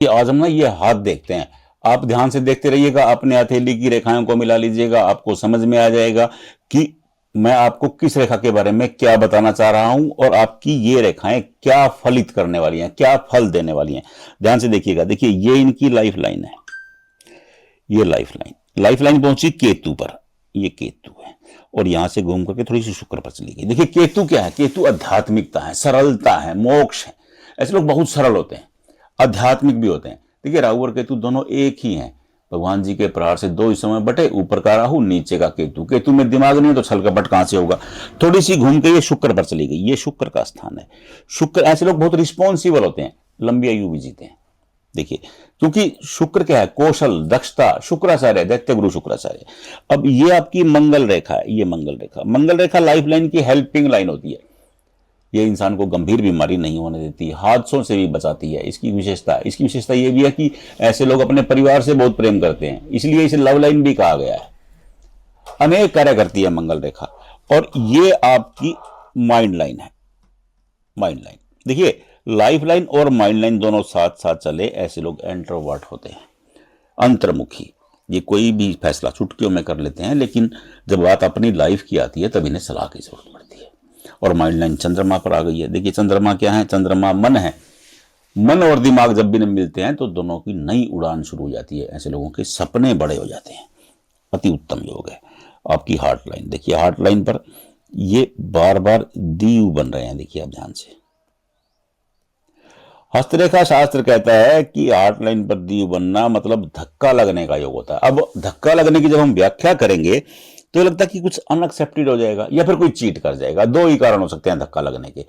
ये आज हम ना ये हाथ देखते हैं। आप ध्यान से देखते रहिएगा, अपने हथेली की रेखाओं को मिला लीजिएगा, आपको समझ में आ जाएगा कि मैं आपको किस रेखा के बारे में क्या बताना चाह रहा हूं और आपकी ये रेखाएं क्या फलित करने वाली हैं, क्या फल देने वाली हैं। ध्यान से देखिएगा। देखिए ये इनकी लाइफ लाइन है, ये लाइफ लाइन पहुंची केतु पर, ये केतु है और यहां से घूम करके थोड़ी सी शुक्र पर चली गई। देखिए केतु क्या है, केतु आध्यात्मिकता है, सरलता है, मोक्ष है। ऐसे लोग बहुत सरल होते हैं, आध्यात्मिक भी होते हैं। देखिए राहु और केतु दोनों एक ही हैं, भगवान जी के प्रहार से दो हिस्सों में बटे, ऊपर का राहु नीचे का केतु। केतु में दिमाग नहीं है तो छल कपट कहां से होगा। थोड़ी सी घूम के ये शुक्र पर चली गई, ये शुक्र का स्थान है। शुक्र, ऐसे लोग बहुत रिस्पॉन्सिबल होते हैं, लंबी आयु भी जीते हैं। देखिए क्योंकि शुक्र क्या है, कौशल, दक्षता, शुक्राचार्य, दैत्य गुरु शुक्राचार्य। अब ये आपकी मंगल रेखा है, ये मंगल रेखा लाइफ लाइन की हेल्पिंग लाइन होती है। ये इंसान को गंभीर बीमारी नहीं होने देती, हादसों से भी बचाती है। इसकी विशेषता ये भी है कि ऐसे लोग अपने परिवार से बहुत प्रेम करते हैं, इसलिए इसे लव लाइन भी कहा गया है। अनेक कार्य करती है मंगल रेखा। और ये आपकी माइंड लाइन है, माइंड लाइन। देखिए लाइफ लाइन और माइंड लाइन दोनों साथ साथ चले, ऐसे लोग एंट्रोवर्ट होते हैं, अंतर्मुखी। ये कोई भी फैसला चुटकियों में कर लेते हैं, लेकिन जब बात अपनी लाइफ की आती है तब इन्हें सलाह की जरूरत पड़ती है। और माइंड लाइन चंद्रमा पर आ गई है। देखिए चंद्रमा क्या है, चंद्रमा मन है। मन और दिमाग जब भी मिलते हैं तो दोनों की नई उड़ान शुरू हो जाती है। ऐसे लोगों के सपने बड़े हो जाते हैं। अति उत्तम योग है। आपकी हार्ट लाइन देखिए, हार्ट लाइन पर ये बार बार दीव बन रहे हैं। देखिए आप ध्यान से, हस्तरेखा शास्त्र कहता है कि हार्ट लाइन पर दीव बनना मतलब धक्का लगने का योग होता है। अब धक्का लगने की जब हम व्याख्या करेंगे तो लगता है कि कुछ अनएक्सेप्टेड हो जाएगा या फिर कोई चीट कर जाएगा। दो ही कारण हो सकते हैं धक्का लगने के,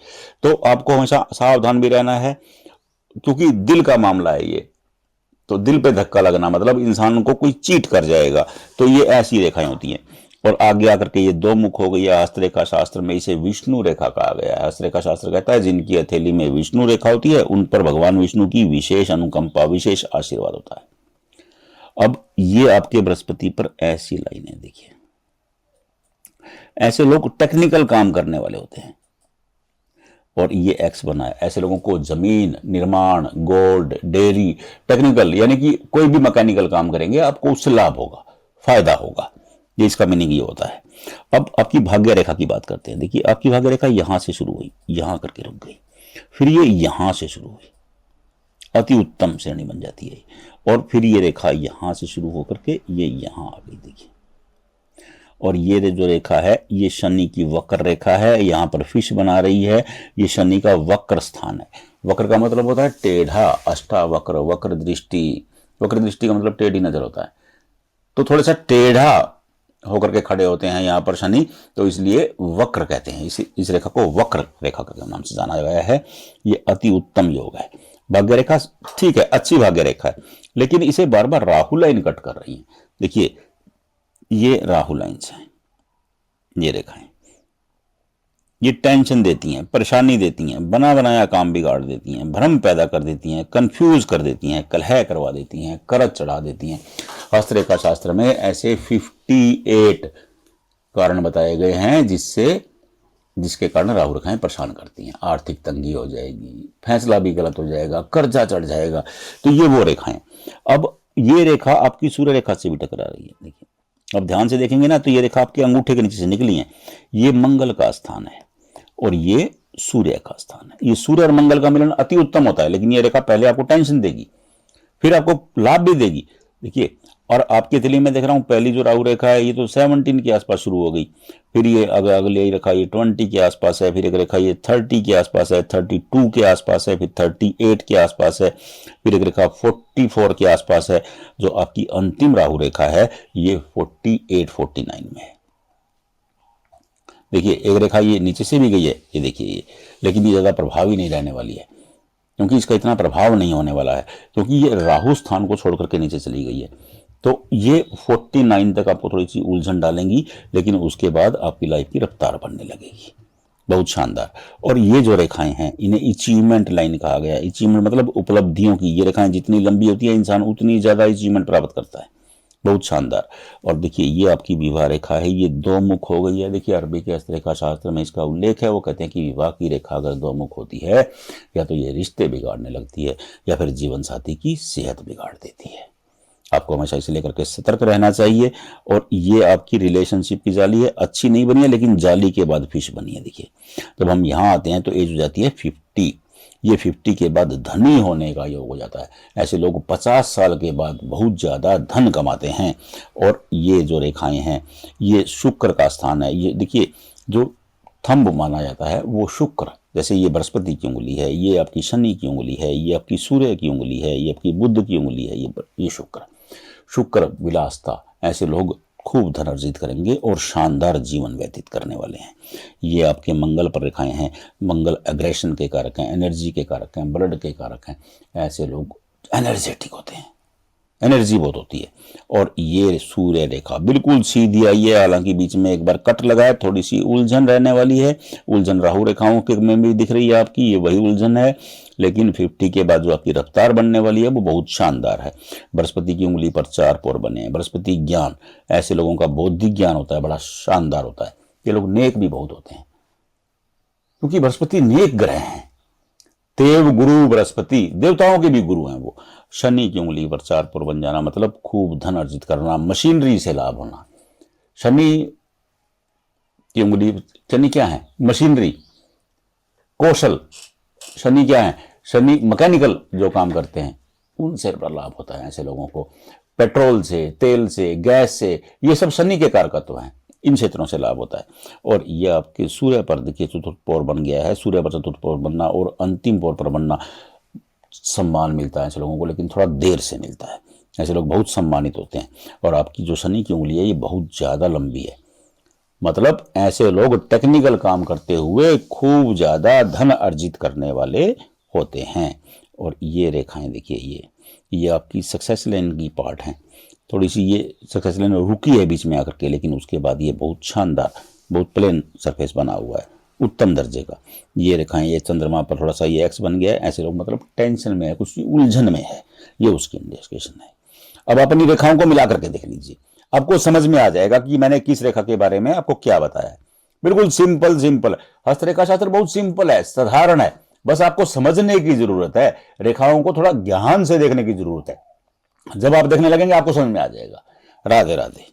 तो आपको हमेशा सावधान भी रहना है, क्योंकि दिल का मामला है ये। तो दिल पे धक्का लगना मतलब इंसान को कोई चीट कर जाएगा। तो ये ऐसी रेखाएं होती हैं। और आगे आकर के ये दो मुख हो गई है। हस्तरेखा शास्त्र में इसे विष्णु रेखा कहा गया है। हस्तरेखा शास्त्र कहता है जिनकी हथेली में विष्णु रेखा होती है उन पर भगवान विष्णु की विशेष अनुकंपा, विशेष आशीर्वाद होता है। अब ये आपके बृहस्पति पर ऐसी लाइन है। देखिए ऐसे लोग टेक्निकल काम करने वाले होते हैं और ये एक्स बना है। ऐसे लोगों को जमीन, निर्माण, गोल्ड, डेयरी, टेक्निकल यानी कि कोई भी मैकेनिकल काम करेंगे आपको उससे लाभ होगा, फायदा होगा। ये इसका मीनिंग ये होता है। अब आपकी भाग्य रेखा की बात करते हैं। देखिए आपकी भाग्य रेखा यहां से शुरू हुई, यहां करके रुक गई, फिर ये यहां से शुरू हुई, अति उत्तम श्रेणी बन जाती है। और फिर ये रेखा यहां से शुरू होकर के ये यहां आ गई। देखिए और ये जो रेखा है ये शनि की वक्र रेखा है, यहां पर फिश बना रही है। ये शनि का वक्र स्थान है। वक्र का मतलब होता है टेढ़ा, अष्टावक्र, वक्र दृष्टि। वक्र दृष्टि का मतलब टेढ़ी नजर होता है, तो थोड़ा सा टेढ़ा होकर के खड़े होते हैं यहाँ पर शनि, तो इसलिए वक्र कहते हैं। इस रेखा को वक्र रेखा के नाम से जाना गया है। ये अति उत्तम योग है। भाग्य रेखा ठीक है, अच्छी भाग्य रेखा है, लेकिन इसे बार बार राहु लाइन कट कर रही है। देखिए ये राहु लाइन्स हैं, ये रेखाएं, ये टेंशन देती हैं, परेशानी देती हैं, बना बनाया काम बिगाड़ देती हैं, भ्रम पैदा कर देती हैं, कंफ्यूज कर देती हैं, कलह करवा देती हैं, करज चढ़ा देती हैं। हस्तरेखा शास्त्र में ऐसे 58 कारण बताए गए हैं जिसके कारण राहु रेखाएं परेशान करती हैं। आर्थिक तंगी हो जाएगी, फैसला भी गलत हो जाएगा, कर्जा चढ़ जाएगा। तो ये वो रेखाएं। अब ये रेखा आपकी सूर्य रेखा से भी टकरा रही है। देखिए अब ध्यान से देखेंगे ना तो ये रेखा आपके अंगूठे के नीचे से निकली है। ये मंगल का स्थान है और ये सूर्य का स्थान है। ये सूर्य और मंगल का मिलन अति उत्तम होता है, लेकिन ये रेखा पहले आपको टेंशन देगी, फिर आपको लाभ भी देगी। देखिए और आपके दिल्ली में देख रहा हूं पहली जो राहु रेखा है ये तो 17 के आसपास शुरू हो गई, फिर ये अगली रेखा ये 20 के आसपास है, फिर एक रेखा ये 30 के आसपास है, 32 के आसपास है, फिर 38 के आसपास है, फिर एक रेखा 44 के आसपास है। जो आपकी अंतिम राहु रेखा है ये 48-49 में है। देखिए एक रेखा ये नीचे से भी गई है, ये देखिए ये, लेकिन ये ज्यादा प्रभावी नहीं रहने वाली है, क्योंकि इसका इतना प्रभाव नहीं होने वाला है, क्योंकि ये राहु स्थान को छोड़ करके नीचे चली गई है। तो ये 49 तक आपको थोड़ी सी उलझन डालेंगी, लेकिन उसके बाद आपकी लाइफ की रफ्तार बढ़ने लगेगी। बहुत शानदार। और ये जो रेखाएं हैं इन्हें अचीवमेंट लाइन कहा गया है। अचीवमेंट मतलब उपलब्धियों की। ये रेखाएं जितनी लंबी होती है इंसान उतनी ज्यादा अचीवमेंट प्राप्त करता है। बहुत शानदार। और देखिए ये आपकी विवाह रेखा है, ये दो मुख हो गई है। देखिए अरबी के हस्तरेखा शास्त्र में इसका उल्लेख है, वो कहते हैं कि विवाह की रेखा अगर दो मुख होती है, या तो ये रिश्ते बिगाड़ने लगती है या फिर जीवन साथी की सेहत बिगाड़ देती है। आपको हमेशा इसे लेकर के सतर्क रहना चाहिए। और ये आपकी रिलेशनशिप की जाली है, अच्छी नहीं बनी है लेकिन जाली के बाद फिश बनी है। देखिए जब हम यहाँ आते हैं तो एज हो जाती है 50, ये 50 के बाद धनी होने का योग हो जाता है। ऐसे लोग 50 साल के बाद बहुत ज़्यादा धन कमाते हैं। और ये जो रेखाएं हैं ये शुक्र का स्थान है। ये देखिए जो थंब माना जाता है वो शुक्र, जैसे ये बृहस्पति की उंगली है, ये आपकी शनि की उंगली है, ये आपकी सूर्य की उंगली है, ये आपकी बुध की उंगली है, ये शुक्र विलासता। ऐसे लोग खूब धन अर्जित करेंगे और शानदार जीवन व्यतीत करने वाले हैं। ये आपके मंगल पर रेखाएं हैं। मंगल एग्रेशन के कारक हैं, एनर्जी के कारक हैं, ब्लड के कारक हैं। ऐसे लोग एनर्जेटिक होते हैं, एनर्जी बहुत होती है। और ये सूर्य रेखा बिल्कुल सीधी आई है, हालांकि बीच में एक बार कट लगा है, थोड़ी सी उलझन रहने वाली है। उलझन राहु रेखाओं के में भी दिख रही है आपकी, ये वही उलझन है। लेकिन 50 के बाद जो आपकी रफ्तार बनने वाली है वो बहुत शानदार है। बृहस्पति की उंगली पर 4 पोर बने हैं। बृहस्पति ज्ञान, ऐसे लोगों का बौद्धिक ज्ञान होता है, बड़ा शानदार होता है। ये लोग नेक भी बहुत होते हैं क्योंकि बृहस्पति नेक ग्रह हैं। देव गुरु बृहस्पति, देवताओं के भी गुरु हैं वो। शनि की उंगली पर 4 पोर बन जाना मतलब खूब धन अर्जित करना, मशीनरी से लाभ होना। शनि की उंगली, शनि क्या है? मशीनरी, कौशल। शनि क्या है? शनि मैकेनिकल जो काम करते हैं उनसे बड़ा लाभ होता है ऐसे लोगों को। पेट्रोल से, तेल से, गैस से, ये सब शनि के कारकत्व हैं, इन क्षेत्रों से लाभ होता है। और ये आपके सूर्य पर देखिए चतुर्थ पौर बन गया है। सूर्य पर चतुर्थ पौर बनना और अंतिम पौर पर बनना, सम्मान मिलता है ऐसे लोगों को, लेकिन थोड़ा देर से मिलता है। ऐसे लोग बहुत सम्मानित होते हैं। और आपकी जो शनि की उंगली है ये बहुत ज़्यादा लंबी है, मतलब ऐसे लोग टेक्निकल काम करते हुए खूब ज़्यादा धन अर्जित करने वाले होते हैं। और ये रेखाएं देखिए, ये आपकी सक्सेस लाइन की पार्ट हैं। थोड़ी सी ये सक्सेस लाइन रुकी है बीच में आकर के, लेकिन उसके बाद ये बहुत शानदार, बहुत प्लेन सरफेस बना हुआ है, उत्तम दर्जे का। ये रेखाएं, ये चंद्रमा पर थोड़ा सा ये एक्स बन गया है। ऐसे लोग मतलब टेंशन में है, कुछ उलझन में है, ये उसकी इंडिकेशन है। अब अपनी रेखाओं को मिला करके देख लीजिए, आपको समझ में आ जाएगा कि मैंने किस रेखा के बारे में आपको क्या बताया। बिल्कुल सिंपल। हस्तरेखा शास्त्र बहुत सिंपल है, साधारण है, बस आपको समझने की जरूरत है। रेखाओं को थोड़ा ज्ञान से देखने की जरूरत है। जब आप देखने लगेंगे आपको समझ में आ जाएगा। राधे राधे।